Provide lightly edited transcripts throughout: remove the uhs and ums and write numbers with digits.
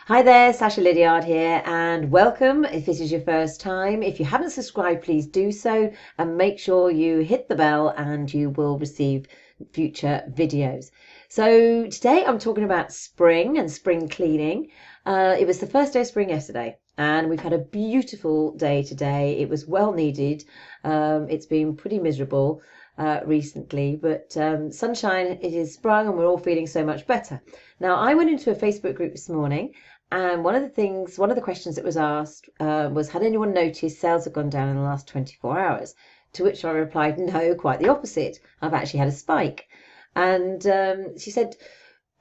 Hi there, Sacha Liddiard here, and welcome if this is your first time. If you haven't subscribed, please do so and make sure you hit the bell and you will receive future videos. So today I'm talking about spring and spring cleaning. It was the first day of spring yesterday and we've had a beautiful day today. It was well needed. It's been pretty miserable recently, but sunshine, it is sprung and we're all feeling so much better. Now, I went into a Facebook group this morning, and one of the questions that was asked was, had anyone noticed sales have gone down in the last 24 hours? To which I replied, no, quite the opposite. I've actually had a spike. And she said,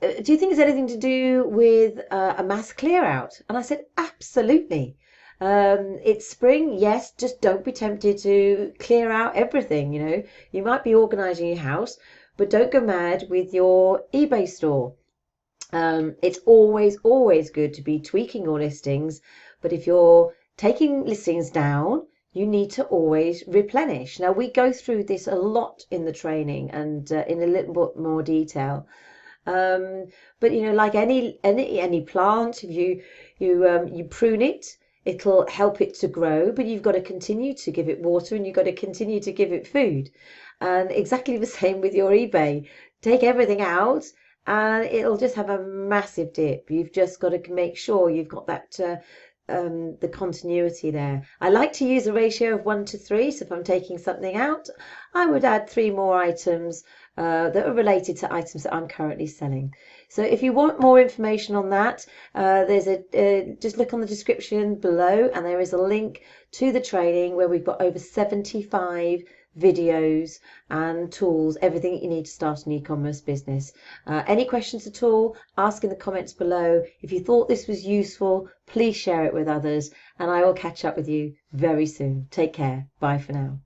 do you think it's anything to do with a mass clear out? And I said, absolutely. It's spring, yes, just don't be tempted to clear out everything. You might be organizing your house, but don't go mad with your eBay store. It's always good to be tweaking your listings, but if you're taking listings down, you need to always replenish. Now, we go through this a lot in the training and in a little bit more detail. But like any plant, if you prune it, it'll help it to grow, but you've got to continue to give it water and you've got to continue to give it food. And exactly the same with your eBay. Take everything out and it'll just have a massive dip. You've just got to make sure you've got that the continuity there. I like to use a ratio of 1 to 3. So if I'm taking something out, I would add 3 more items that are related to items that I'm currently selling. So if you want more information on that, there's just look on the description below, and there is a link to the training where we've got over 75 videos and tools, everything that you need to start an e-commerce business. Any questions at all, ask in the comments below. If you thought this was useful, please share it with others, and I will catch up with you very soon. Take care. Bye for now.